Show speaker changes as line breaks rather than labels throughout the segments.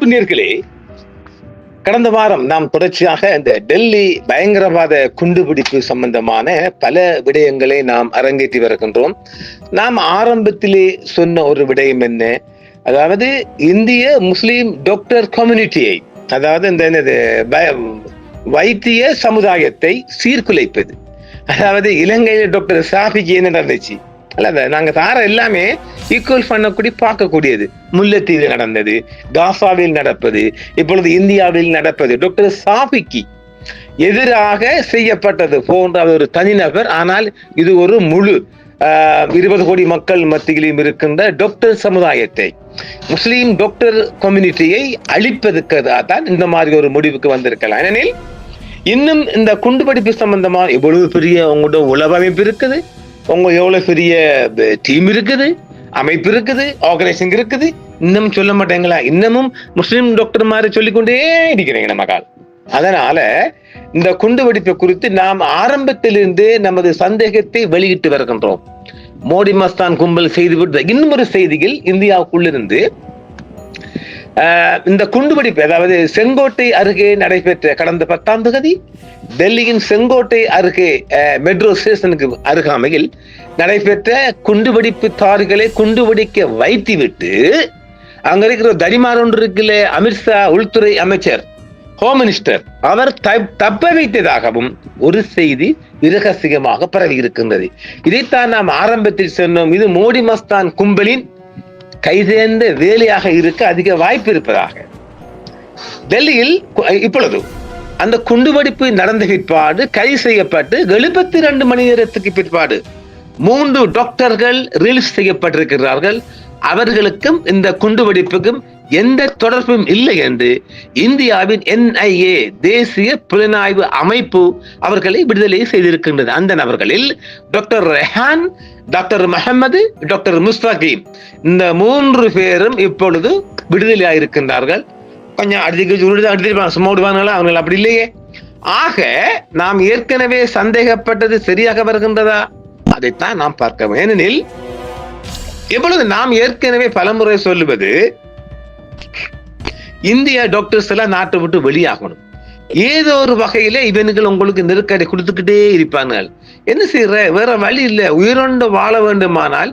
அன்பு நேயர்களே, கடந்த வாரம் நாம் தொடர்ச்சியாக இந்த டெல்லி பயங்கரவாத குண்டுபிடிப்பு சம்பந்தமான பல விடயங்களை நாம் அரங்கேற்றி வருகின்றோம். நாம் ஆரம்பத்திலே சொன்ன ஒரு விடயம் என்ன? அதாவது இந்திய முஸ்லிம் டாக்டர் கம்யூனிட்டியை, அதாவது இந்த வைத்திய சமுதாயத்தை சீர்குலைப்பது. அதாவது இலங்கையில் டாக்டர் ஷாஃபிக்கு என்ன நடந்துச்சு, அல்ல நாங்க தார எல்லாமே ஈக்குவல் பண்ணக்கூடிய பார்க்கக்கூடியது. முல்லைத்தீவில் நடந்தது, காசாவில் நடப்பது, இப்பொழுது இந்தியாவில் நடப்பது. டாக்டர் ஷாஃபிக்கு எதிராக செய்யப்பட்டது போன்ற ஒரு தனிநபர், ஆனால் இது ஒரு முழு 20 கோடி மக்கள் மத்தியிலும் இருக்கின்ற டாக்டர் சமுதாயத்தை, முஸ்லீம் டாக்டர் கம்யூனிட்டியை அழிப்பதற்கு தான் இந்த மாதிரி ஒரு முடிவுக்கு வந்திருக்கலாம். ஏனெனில் இன்னும் இந்த குண்டுபிடிப்பு சம்பந்தமா எவ்வளவு பெரிய உங்களோட உளவு அமைப்பு இருக்குது, உங்க எவ்வளவு பெரிய டீம் இருக்குது, அமைப்பு இருக்குது, ஆர்கனைசேஷன் இருக்குது, இன்னும் சொல்ல மாட்டேங்களா? இன்னமும் முஸ்லிம் டாக்டர் மாதிரி சொல்லிக்கொண்டே இருக்கிறீங்க நமக்கால். அதனால இந்த குண்டுவெடிப்பு குறித்து நாம் ஆரம்பத்திலிருந்து நமது சந்தேகத்தை வெளியிட்டு வருகின்றோம். மோடி மஸ்தான் கும்பல் செய்துவிட்ட இன்னும் ஒரு செய்தியில் இந்தியாவுக்குள்ளிருந்து இந்த குண்டுவெடிப்பு, அதாவது செங்கோட்டை அருகே நடைபெற்ற கடந்த 10ஆம் தேதி டெல்லியின் செங்கோட்டை அருகே மெட்ரோ ஸ்டேஷனுக்கு அருகாமையில் நடைபெற்ற குண்டுவெடிப்புதாரிகளை குண்டுவெடிக்க வைத்துவிட்டு அங்க இருக்கிற தடிமார் ஒன்று இருக்குல்ல, அமித்ஷா உள்துறை அமைச்சர், ஹோம் மினிஸ்டர், அவர் தப்ப வைத்ததாகவும் ஒரு செய்தி இரகசியமாக பரவி இருக்கின்றது. இதைத்தான் நாம் ஆரம்பத்தில் சொன்னோம், இது மோடி மஸ்தான் கும்பலின் கைதேர்ந்த வேலையாக இருக்க அதிக வாய்ப்பு இருப்பதாக. டெல்லியில் இப்பொழுது அந்த குண்டுவெடிப்பு நடந்த பிற்பாடு கைது செய்யப்பட்டு 72 மணி நேரத்துக்கு பிற்பாடு 3 டாக்டர்கள் ரிலீஸ் செய்யப்பட்டிருக்கிறார்கள். அவர்களுக்கும் இந்த குண்டுவெடிப்புக்கும் எந்த தொடர்பும் இல்லை என்று இந்தியாவின் NIA தேசிய புலனாய்வு அமைப்பு அவர்களை விடுதலை செய்திருக்கின்றது. அந்த நபர்களில் doctor Rehan, doctor Mohammed, doctor Mustaqeem, இந்த 3 பேரும் இப்பொழுது விடுதலையாக இருக்கின்றார்கள். கொஞ்சம் சும்மாடுவாங்களா? அவர்கள் அப்படி இல்லையே. ஆக நாம் ஏற்கனவே சந்தேகப்பட்டது சரியாக வருகின்றதா? அதைத்தான் நாம் பார்க்க வேண்டும். ஏனெனில் எப்பொழுது நாம் ஏற்கனவே பலமுறை சொல்லுவது, இந்திய டாக்டர்ஸ் எல்லாம் நாட்டை விட்டு வெளியாகணும், ஏதோ ஒரு வகையில இவனுகள் உங்களுக்கு நெருக்கடி கொடுத்துக்கிட்டே இருப்பார்கள். என்ன செய்யற? வேற வழி இல்லை. உயிரோண்டு வாழ வேண்டுமானால்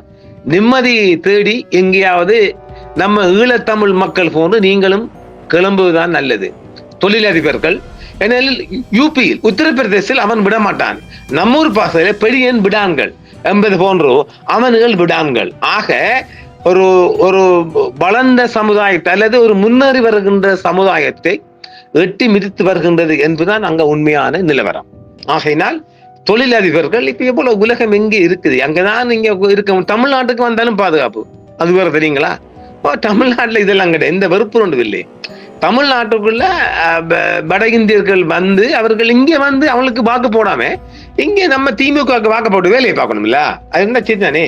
நிம்மதி தேடி எங்கேயாவது நம்ம ஈழத்தமிழ் மக்கள் போன்று நீங்களும் கிளம்புவதுதான் நல்லது. தொழிலதிபர்கள், ஏனெனில் யூபியில், உத்தரப்பிரதேசில் அவன் விட மாட்டான். நம்மூர் பாசையில பெரியன் விடான்கள் 80 போன்றோ அவன்கள் விடான்கள். ஆக ஒரு ஒரு வளர்ந்த சமுதாயத்தை அல்லது ஒரு முன்னேறி வருகின்ற சமுதாயத்தை எட்டி மிதித்து வருகின்றது என்பதுதான் அங்க உண்மையான நிலவரம். ஆகையினால் தொழிலதிபர்கள் இப்ப எவ்வளவு உலகம் எங்கே இருக்குது, அங்கதான் நீங்க இருக்க. தமிழ்நாட்டுக்கு வந்தாலும் பாதுகாப்பு, அது வேற தெரியுங்களா? தமிழ்நாட்டுல இதெல்லாம் கிடையாது, எந்த வெறுப்பு ஒன்று இல்லை. தமிழ்நாட்டுக்குள்ள வட இந்தியர்கள் வந்து அவர்கள் இங்கே வந்து அவங்களுக்கு வாக்கு போடாம இங்கே நம்ம திமுக வாக்கு போட்டு வேலையை பார்க்கணும்ல, அது என்ன செய்தானே.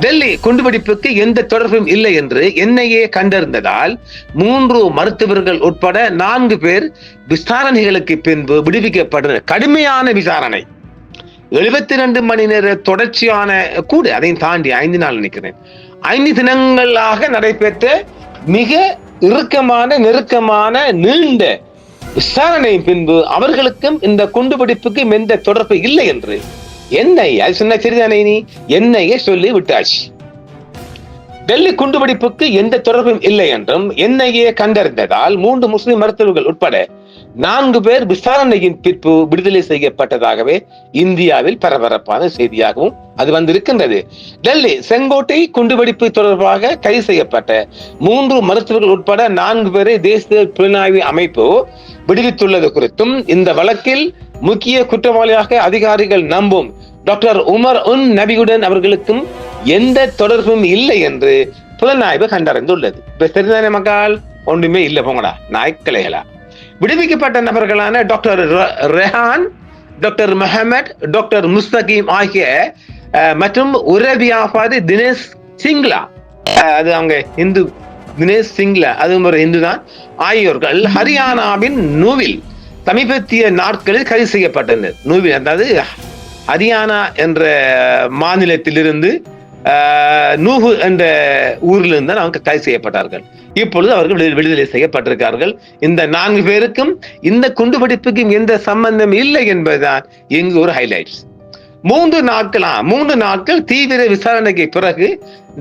டெல்லி குண்டுவெடிப்புக்கு எந்த தொடர்பும் இல்லை என்று NIA கண்டறிந்ததால் 3 மருத்துவர்கள் உட்பட 4 பேர் விசாரணைகளுக்கு பின்பு விடுவிக்கப்பட்டனர். கடுமையான விசாரணை, 72 மணி நேர தொடர்ச்சியான கூட, அதையும் தாண்டி 5 நாள் நினைக்கிறேன், 5 தினங்களாக நடைபெற்ற மிக இறுக்கமான நெருக்கமான நீண்ட விசாரணை பின்பு அவர்களுக்கும் இந்த குண்டுபிடிப்புக்கும் எந்த தொடர்பு இல்லை என்று NIA சொன்ன சரிதானே, நீ NIA சொல்லி விட்டாச்சு. டெல்லி குண்டுபிடிப்புக்கு எந்த தொடர்பும் இல்லை என்றும் NIA கண்டறிந்ததால் 3 முஸ்லிம் மருத்துவர்கள் உட்பட 4 பேர் விசாரணையின் பிற்பு விடுதலை செய்யப்பட்டதாகவே இந்தியாவில் பரபரப்பான செய்தியாகவும் அது வந்திருக்கின்றது. டெல்லி செங்கோட்டை குண்டுவெடிப்பு தொடர்பாக கைது செய்யப்பட்ட 3 மருத்துவர்கள் உட்பட 4 பேரை தேசிய புலனாய்வு அமைப்பு விடுவித்துள்ளது குறித்தும், இந்த வழக்கில் முக்கிய குற்றவாளியாக அதிகாரிகள் நம்பும் டாக்டர் உமர் உன் நபியுடன் அவர்களுக்கும் எந்த தொடர்பும் இல்லை என்று புலனாய்வு கண்டறிந்துள்ளது. இப்ப சரிதானே மக்கள்? ஒன்றுமே இல்லை போங்கடா நாய்க்கலைகளா. விடுவிக்கப்பட்ட நபர்களான doctor Rehan, doctor Mohammed, doctor Mustaqeem ஆகிய மற்றும் உரவியாபாரி தினேஷ் சிங்லா, அது அவங்க இந்து, தினேஷ் சிங்லா அதுவும் ஒரு இந்து தான், ஆகியோர்கள் ஹரியானாவின் நூவில் சமீபத்திய நாட்களில் கைது செய்யப்பட்டனர். நூவில் அதாவது ஹரியானா என்ற மாநிலத்திலிருந்து நூஹு என்ற ஊரிலிருந்து அவங்க கைது செய்யப்பட்டார்கள். இப்பொழுது அவர்கள் விடுதலை செய்யப்பட்டிருக்கிறார்கள். இந்த 4 பேருக்கும் இந்த குண்டுவெடிப்புக்கும் எந்த சம்பந்தம் இல்லை என்பதுதான் இங்கு ஒரு ஹைலைட்ஸ். 3 நாட்கள் தீவிர விசாரணைக்கு பிறகு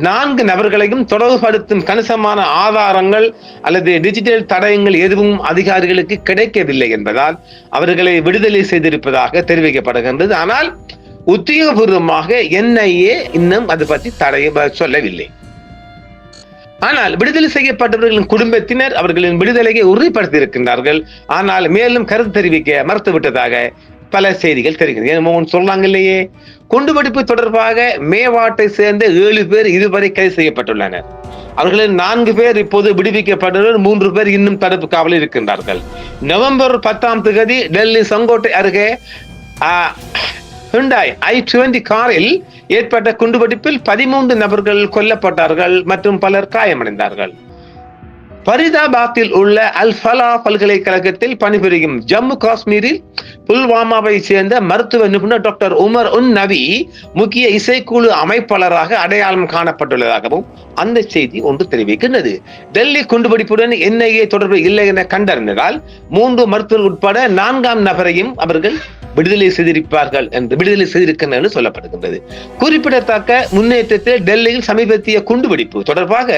4 நபர்களையும் தொடர்புபடுத்தும் கணிசமான ஆதாரங்கள் அல்லது டிஜிட்டல் தடயங்கள் எதுவும் அதிகாரிகளுக்கு கிடைக்கவில்லை என்பதால் அவர்களை விடுதலை செய்திருப்பதாக தெரிவிக்கப்படுகின்றது. ஆனால் உத்தியோகபூர்வமாக NIA இன்னும் அது பற்றி சொல்லவில்லை. ஆனால் விடுதலை செய்யப்பட்டவர்களின் குடும்பத்தினர் அவர்களின் விடுதலையை உறுதிப்படுத்தி இருக்கின்றார்கள். ஆனால் மேலும் கருத்து தெரிவிக்க மறுத்துவிட்டதாக பல செய்திகள் தெரிகிறது. சொல்றாங்க இல்லையே, குண்டுவெடிப்பு தொடர்பாக மேவாட்டை சேர்ந்த 7 பேர் இதுவரை கைது செய்யப்பட்டுள்ளனர். அவர்களில் 4 பேர் இப்போது விடுவிக்கப்பட்டுள்ளனர். 3 பேர் இன்னும் தடுப்பு காவலில் இருக்கின்றார்கள். நவம்பர் 10 டெல்லி செங்கோட்டை அருகே ஹுண்டாய் i20 காரில் ஏற்பட்ட குண்டுவெடிப்பில் 13 நபர்கள் கொல்லப்பட்டார்கள் மற்றும் பலர் காயமடைந்தார்கள். பரிதாபாத்தில் உள்ள அல்-ஃபலா பல்கலைக்கழகத்தில் பணிபுரியும் ஜம்மு காஷ்மீரில் புல்வாமாவை சேர்ந்த மருத்துவ நிபுணர் டாக்டர் உமர் உன் நபி முக்கிய இசைக்குழு அமைப்பாளராக அடையாளம் காணப்பட்டுள்ளதாகவும் அந்த செய்தி ஒன்று தெரிவிக்கின்றது. டெல்லி குண்டுவெடிப்புடன் NIA தொடர்பு இல்லை என கண்டறிந்ததால் 3 மருத்துவர்கள் உட்பட 4ஆம் நபரையும் அவர்கள் விடுதலை செய்திருக்கின்றனர் என்று சொல்லப்படுகின்றது. குறிப்பிடத்தக்க முன்னேற்றத்தில் டெல்லியில் சமீபத்திய குண்டுவெடிப்பு தொடர்பாக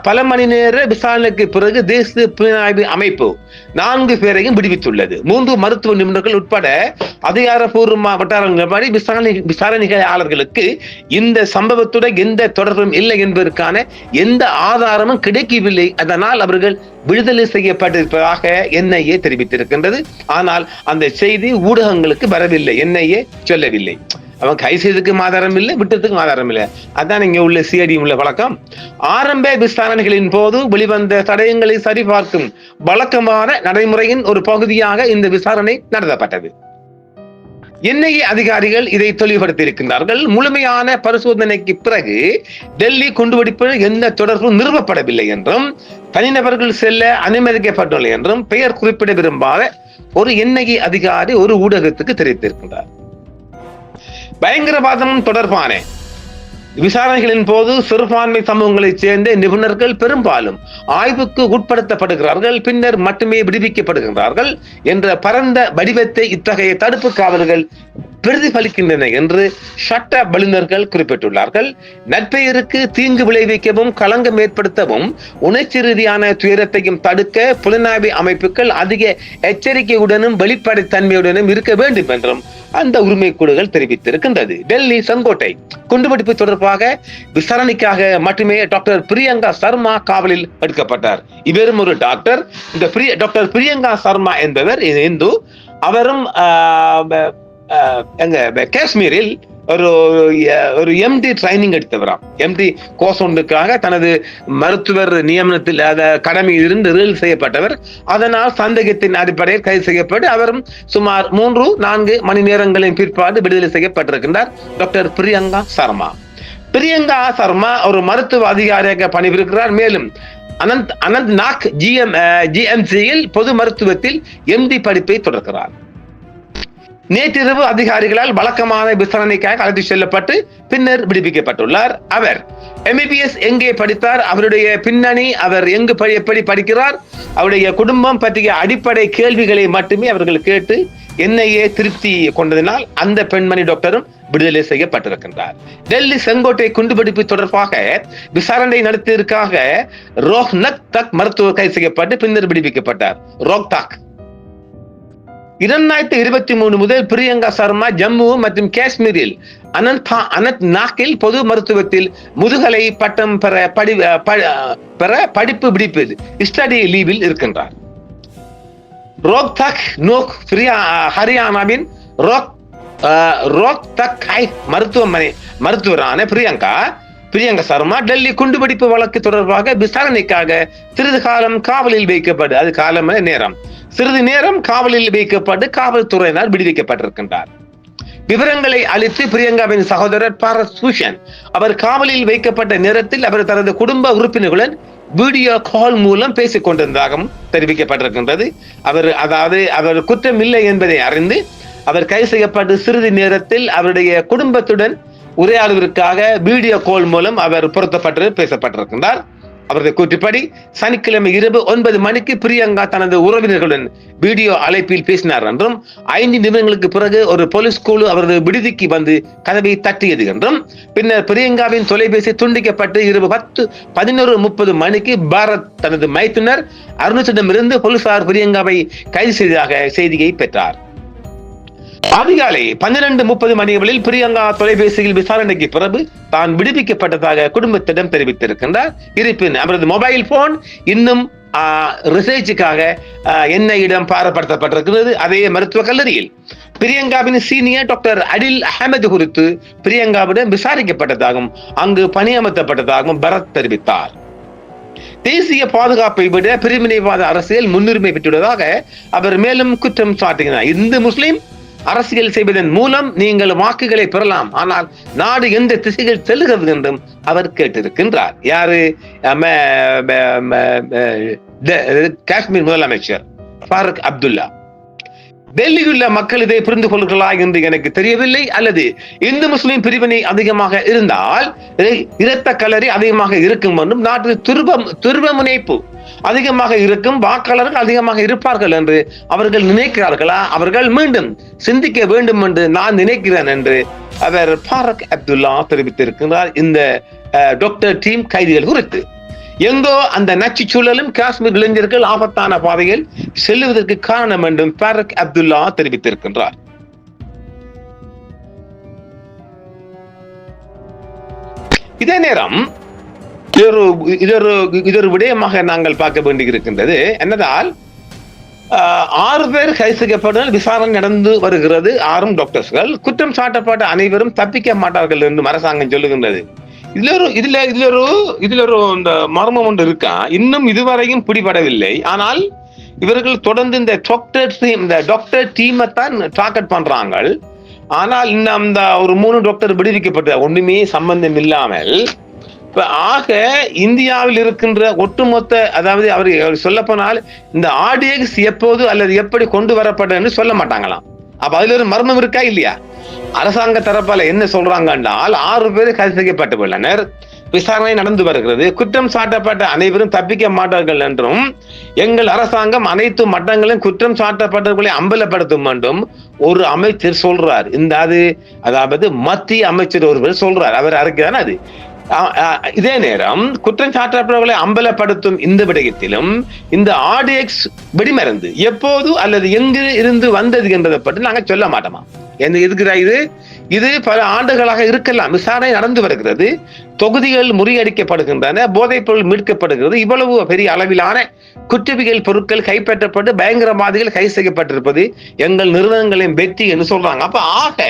பல மணி நேர விசாரணைக்கு பிறகு தேசிய புலனாய்வு அமைப்பு 4 பேரையும் விடுவித்துள்ளது. 3 மருத்துவ நிபுணர்கள் உட்பட அதிகாரப்பூர்வ வட்டாரங்களின்படி விசாரணையாளர்களுக்கு இந்த சம்பவத்துடன் எந்த தொடர்பும் இல்லை என்பதற்கான எந்த ஆதாரமும் கிடைக்கவில்லை. அதனால் அவர்கள் விடுதலை செய்யப்பட்டிருப்பதாக NIA தெரிவித்திருக்கின்றது. ஆனால் அந்த செய்தி ஊடகங்களுக்கு வரவில்லை. NIA சொல்லவில்லை. அவன் கை செய்ததுக்கும் ஆதாரம் இல்லை, விட்டதுக்கும் ஆதாரம் இல்லை. அதான் இங்க உள்ள CID உள்ள வழக்கம். ஆரம்ப விசாரணைகளின் போது வெளிவந்த தடயங்களை சரிபார்க்கும் வழக்கமான நடைமுறையின் ஒரு பகுதியாக இந்த விசாரணை நடத்தப்பட்டது. NIA அதிகாரிகள் இதை தெளிவுபடுத்தி இருக்கின்றார்கள். முழுமையான பரிசோதனைக்கு பிறகு டெல்லி குண்டுவெடிப்பு எந்த தொடர்பும் நிறுவப்படவில்லை என்றும் தனிநபர்கள் செல்ல அனுமதிக்கப்பட்டுள்ள என்றும் பெயர் குறிப்பிட விரும்பாத ஒரு NIA அதிகாரி ஒரு ஊடகத்துக்கு தெரிவித்திருக்கின்றார். பயங்கரவாதம் தொடர்பான விசாரணைகளின் போது சிறுபான்மை சமூகங்களைச் சேர்ந்த நிபுணர்கள் பெரும்பாலும் ஆய்வுக்கு உட்படுத்தப்படுகிறார்கள், பின்னர் மட்டுமே விடுவிக்கப்படுகிறார்கள் என்ற பரந்த வடிவத்தை இத்தகைய தடுப்பு காவல்கள் பிரதிபலிக்கின்றன என்று சட்ட வல்லுநர்கள் குறிப்பிட்டுள்ளார்கள். நற்பெயருக்கு தீங்கு விளைவிக்கவும் களங்கம் ஏற்படுத்தவும் உணர்ச்சி ரீதியான துயரத்தையும் தடுக்க புலனாய்வு அமைப்புகள் அதிக எச்சரிக்கையுடனும் வெளிப்படைத்தன்மையுடனும் இருக்க வேண்டும் என்றும் அந்த உரிமை குழுக்கள் தெரிவித்திருக்கின்றது. டெல்லி செங்கோட்டை குண்டுவெடிப்பு தொடர்பாக விசாரணைக்காக மட்டுமே டாக்டர் பிரியங்கா சர்மா காவலில் எடுக்கப்பட்டார். இவரும் ஒரு டாக்டர். இந்த டாக்டர் பிரியங்கா சர்மா என்பவர் இந்து. அவரும் காஷ்மீரில் ஒரு MD ட்ரைனிங் எடுத்தவராம். MD கோர்ஸ் ஒன்றுக்காக தனது மருத்துவர் நியமனத்தில் கடமையில் இருந்து ரிலீஸ் செய்யப்பட்டவர். அதனால் சந்தேகத்தின் அடிப்படையில் கைது செய்யப்பட்டு அவரும் சுமார் 3-4 மணி நேரங்களின் பிற்பாடு விடுதலை செய்யப்பட்டிருக்கின்றார். டாக்டர் பிரியங்கா சர்மா ஒரு மருத்துவ அதிகாரியாக பணிபுரிகிறார். மேலும் அனந்த்நாக் GMCயில் பொது மருத்துவத்தில் MD படிப்பை தொடர்கிறார். நேற்றிரவு அதிகாரிகளால் வழக்கமான விசாரணைக்காக அழைத்து செல்லப்பட்டு பின்னர் விடுவிக்கப்பட்டுள்ளார். அவர் MBBS எங்கே படித்தார், அவருடைய பின்னணி, அவர் எங்கு எப்படி படிக்கிறார், அவருடைய குடும்பம் பற்றிய அடிப்படை கேள்விகளை மட்டுமே அவர்கள் கேட்டு NIA திருப்தி கொண்டதினால் அந்த பெண்மணி டாக்டரும் விடுதலை செய்யப்பட்டிருக்கின்றார். டெல்லி செங்கோட்டை குண்டுவெடிப்பு தொடர்பாக விசாரணை நடத்தியதற்காக ரோஹ்தக் மருத்துவர் கைது செய்யப்பட்டு பின்னர் விடுவிக்கப்பட்டார். ரோஹ்தக் 2023 முதல் பிரியங்கா சர்மா ஜம்மு மற்றும் காஷ்மீரில் அனந்த்நாக்கில் பொது மருத்துவத்தில் முதுகலை பட்டம் பெற படிப்பு விடுப்பது ஸ்டடி லீவில் இருக்கின்றார். ரோஹ்தக் ஹரியானாவின் ரோஹ்தக் மருத்துவரான பிரியங்கா சர்மா டெல்லி குண்டுவெடிப்பு வழக்கு தொடர்பாக விசாரணைக்காக சிறிது நேரம் காவலில் வைக்கப்பட்டு காவல்துறையினர் விடுவிக்கப்பட்டிருக்கின்றார். விவரங்களை அளித்து பிரியங்காவின் சகோதரர் பாரத் பூஷன் அவர் காவலில் வைக்கப்பட்ட நேரத்தில் அவர் தனது குடும்ப உறுப்பினர்களுடன் வீடியோ கால் மூலம் பேசிக் கொண்டிருந்ததாகவும் தெரிவிக்கப்பட்டிருக்கின்றது. அவர் குற்றம் இல்லை என்பதை அறிந்து அவர் கைது செய்யப்பட்டு சிறிது நேரத்தில் அவருடைய குடும்பத்துடன் உரையாடுவதற்காக வீடியோ கால் மூலம் அவர் பொருத்தப்பட்டு பேசப்பட்டிருக்கின்றார். அவரது கூற்றுப்படி சனிக்கிழமை இரவு 9 மணிக்கு பிரியங்கா தனது உறவினர்களுடன் வீடியோ அழைப்பில் பேசினார் என்றும் 5 நிமிடங்களுக்கு பிறகு ஒரு போலீஸ் குழு அவரது விடுதிக்கு வந்து கதவை தட்டியது என்றும் பின்னர் பிரியங்காவின் தொலைபேசி துண்டிக்கப்பட்டு இரவு 11:30 மணிக்கு பாரத் தனது மைத்துனர் அருணாச்சலமிருந்து போலீசார் பிரியங்காவை கைது செய்ததாக செய்தியை பெற்றார். அதிகாலை 12:30 மணிகளில் பிரியங்கா தொலைபேசியில் விசாரணைக்கு பிறகு தான் விடுவிக்கப்பட்டதாக குடும்பத்திடம் தெரிவித்திருக்கின்றார். இருப்பினும் அவரது மொபைல் போன் இன்னும் ரிசர்ச்சுக்காக என்ஐயிடம் பாரப்படுத்தப்பட்டிருக்கிறது. அதே மருத்துவக் கல்லூரியில் பிரியங்காவின் சீனியர் டாக்டர் அடில் அஹமது குறித்து பிரியங்காவிடம் விசாரிக்கப்பட்டதாகவும் அங்கு பணியமர்த்தப்பட்டதாகவும் பரத் தெரிவித்தார். தேசிய பாதுகாப்பை விட பிரிவினைவாத அரசியல் முன்னுரிமை பெற்றுள்ளதாக அவர் மேலும் குற்றம் சாட்டினார். இந்து முஸ்லிம் அரசியல் செய்வதன் மூலம் நீங்கள் வாக்குகளை பெறலாம், ஆனால் நாடு எந்த திசையில் செல்லுகிறது என்றும் அவர் கேட்டிருக்கின்றார். யாரு? காஷ்மீர் முதலமைச்சர் ஃபாரூக் அப்துல்லா. டெல்லியில் உள்ள மக்கள் இதை புரிந்து கொள்கிறார்களா என்று எனக்கு தெரியவில்லை. அல்லது இந்து முஸ்லிம் பிரிவினை அதிகமாக இருந்தால் இரத்த கலரி அதிகமாக இருக்கும் என்றும் நாட்டில் துருவ முனைப்பு அதிகமாக இருக்கும், வாக்காளர்கள் அதிகமாக இருப்பார்கள் என்று அவர்கள் நினைக்கிறார்களா? அவர்கள் மீண்டும் சிந்திக்க வேண்டும் என்று நான் நினைக்கிறேன் என்று அவர் ஃபாரூக் அப்துல்லா தெரிவித்திருக்கிறார். இந்த டாக்டர் டீம் கைதிகள் குறித்து எங்கோ அந்த நச்சு சூழலும் காஷ்மீர் இளைஞர்கள் ஆபத்தான பாதையில் செல்லுவதற்கு காரணம் என்றும் ஃபாரூக் அப்துல்லா தெரிவித்திருக்கின்றார். இதே நேரம் இதொரு விடயமாக நாங்கள் பார்க்க வேண்டியிருக்கின்றது. என்னதால் 6 பேர் கைது செய்யப்பட்ட விசாரணை நடந்து வருகிறது. 6 டாக்டர்ஸ்கள். குற்றம் சாட்டப்பட்ட அனைவரும் தப்பிக்க மாட்டார்கள் என்று அரசாங்கம் சொல்லுகின்றது. இதுல ஒரு இந்த மர்மம் ஒன்று இருக்கா, இன்னும் இதுவரையும் பிடிபடவில்லை. ஆனால் இவர்கள் தொடர்ந்து இந்த டாக்டர் டீமை தான் டார்கெட் பண்றாங்க. ஆனால் இன்னும் ஒரு 3 டாக்டர் விடுவிக்கப்பட்ட ஒண்ணுமே சம்பந்தம் இல்லாமல் ஆக இந்தியாவில் இருக்கின்ற ஒட்டுமொத்த, அதாவது அவர் சொல்ல போனால் இந்த ஆர்டிஎக்ஸ் எப்போது அல்லது எப்படி கொண்டு வரப்பட்ட என்று சொல்ல மாட்டாங்களாம். அப்ப அதுல ஒரு மர்மம் இருக்கா இல்லையா? அரசாங்க தரப்பால என்ன சொல்றாங்க என்றால் 6 பேர் கைது செய்யப்பட்டுள்ளனர், விசாரணை நடந்து வருகிறது, குற்றம் சாட்டப்பட்ட அனைவரும் தப்பிக்க மாட்டார்கள் என்றும் எங்கள் அரசாங்கம் அனைத்து மட்டங்களும் குற்றம் சாட்டப்பட்டவர்களை அம்பலப்படுத்தும் என்றும் ஒரு அமைச்சர் சொல்றார். அதாவது மத்திய அமைச்சர் ஒருவர் சொல்றார். அவர் அறிக்கைதான் அது. இதே நேரம் குற்றம் சாட்டப்பட்டவர்களை அம்பலப்படுத்தும் இந்த விடயத்திலும் இந்த ஆர்டிஎக்ஸ் வெடிமருந்து எப்போது அல்லது எங்கு இருந்து வந்தது என்பதை பற்றி நாங்கள் சொல்ல மாட்டோமா? இது பல ஆண்டுகளாக இருக்கலாம். விசாரணை நடந்து வருகிறது, தொகுதிகள் முறியடிக்கப்படுகின்றன, போதைப் பொருள் மீட்கப்படுகிறது, இவ்வளவு பெரிய அளவிலான குற்றவியல் பொருட்கள் கைப்பற்றப்பட்டு பயங்கரவாதிகள் கைது செய்யப்பட்டிருப்பது எங்கள் நிறுவனங்களின் வெற்றி என்று சொல்றாங்க. அப்ப ஆக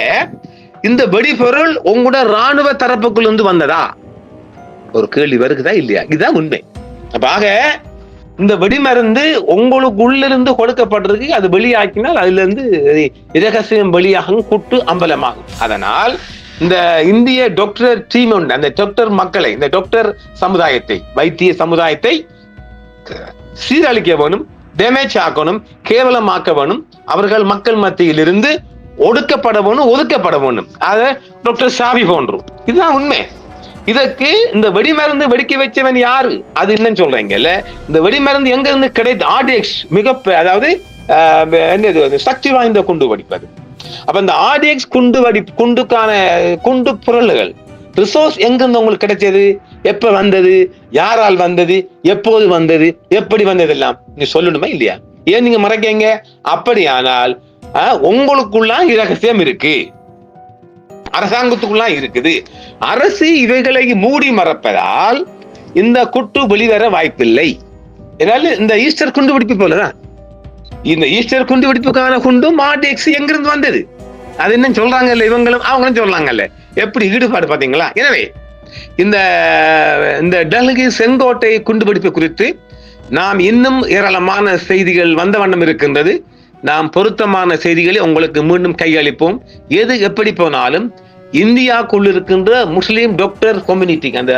இந்த வெடிபொருள் உங்களோட ராணுவ தரப்புக்குள் இருந்து வந்ததா? ஒரு கேள்வி வருகுதா இல்லையா? இதுதான் உண்மை. அப்ப ஆக இந்த வெடிமருந்து உங்களுக்கு உள்ளிருந்து கொடுக்கப்பட்டிருக்கு, அது வெளியாக்கினால் அதுல இருந்து இரகசியம் வெளியாகும், குட்டு அம்பலமாகும். அதனால் இந்த இந்திய டாக்டர் டீம் உண்டு, அந்த டாக்டர் மக்களை, இந்த டாக்டர் சமுதாயத்தை, வைத்திய சமுதாயத்தை சீரழிக்க வேணும், டேமேஜ் ஆக்கணும், கேவலமாக்க வேணும், அவர்கள் மக்கள் மத்தியில் இருந்து ஒடுக்கப்பட வேணும், ஒதுக்கப்பட வேணும். அத டாக்டர் ஷாவி போன்றும். இதுதான் உண்மை. இதற்கு இந்த வெடிமருந்து வெடிக்க வச்சவன் யாரு? அது என்னன்னு சொல்றீங்கல்ல, இந்த வெடிமருந்து எங்க இருந்து கிடைத்து? ஆர்டிஎக்ஸ் அதாவது சக்தி வாய்ந்த குண்டு வெடிப்பது. அப்ப இந்த ஆர்டிஎக்ஸ் குண்டுக்கான குண்டு பொருள்கள் ரிசோர்ஸ் எங்கிருந்து உங்களுக்கு கிடைச்சது? எப்ப வந்தது? யாரால் வந்தது? எப்போது வந்தது? எப்படி வந்தது? எல்லாம் நீ சொல்லணுமா இல்லையா? ஏன் நீங்க மறைக்கீங்க? அப்படியானால் உங்களுக்குள்ள இரகசியம் இருக்கு, அரசாங்கத்துக்குள்ள இருக்குது. அரசு இவைகளை மூடி மறைப்பதால் இந்த குட்டு வெளிவர வாய்ப்பில்லை. இந்த ஈஸ்டர் குண்டு வெடிப்பு போலதான் இந்த ஈஸ்டர் குண்டு வெடிப்புக்கான குண்டும் ஆர்டிஎக்ஸ் எங்கிருந்து வந்தது? அது என்ன சொல்றாங்கல்ல, இவங்களும் அவங்களும் சொல்றாங்கல்ல. எப்படி ஈடுபாடு பாத்தீங்களா? எனவே இந்த டெல்லி செங்கோட்டை குண்டுவெடிப்பு குறித்து நாம் இன்னும் ஏராளமான செய்திகள் வந்த வண்ணம் இருக்கின்றது. நாம் பொருத்தமான செய்திகளை உங்களுக்கு மீண்டும் கையளிப்போம். எது எப்படி போனாலும் இந்தியாவுக்குள் இருக்கின்ற முஸ்லீம் டாக்டர் கம்யூனிட்டி, அந்த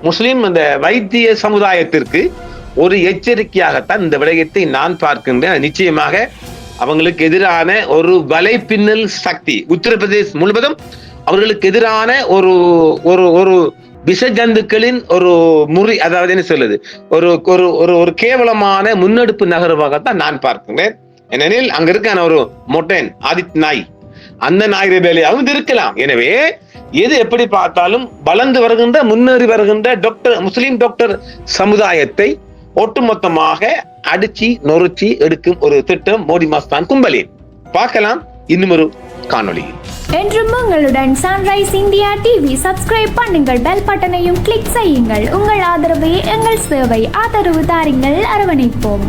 முஸ்லீம் அந்த வைத்திய சமுதாயத்திற்கு ஒரு எச்சரிக்கையாகத்தான் இந்த விடயத்தை நான் பார்க்கின்றேன். நிச்சயமாக அவங்களுக்கு எதிரான ஒரு வலைப்பின்னல் சக்தி உத்தரப்பிரதேஷ் முழுவதும் அவர்களுக்கு எதிரான ஒரு ஒரு விஷ ஜந்துக்களின் ஒரு முறி, அதாவது என்ன சொல்லுது, ஒரு ஒரு ஒரு ஒரு கேவலமான முன்னெடுப்பு நகர்வாகத்தான் நான் பார்க்கிறேன். ஏனெனில் அங்க இருக்கான ஒரு மொட்டன் ஆதித் நாய், அந்த நாய் வேலையாகவும் இருக்கலாம். எனவே எது எப்படி பார்த்தாலும் வளர்ந்து வருகின்ற முன்னேறி வருகின்ற முஸ்லிம் டாக்டர் சமுதாயத்தை ஒட்டுமொத்தமாக அடிச்சு நொறுச்சி எடுக்கும் ஒரு திட்டம் மோடி மஸ்தான் கும்பலின். பார்க்கலாம் இன்னும் ஒரு காணொளியில்.
என்றும் உங்களுடன் சன்ரைஸ் இந்தியா டிவி. சப்ஸ்கிரைப் பண்ணுங்கள், பெல் பட்டனையும் கிளிக் செய்யுங்கள். உங்கள் ஆதரவே எங்கள் சேவை. ஆதரவு தாருங்கள், அரவணைப்போம்.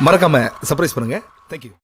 மறக்காம சர்ப்ரைஸ் பண்ணுங்க. தேங்க்யூ.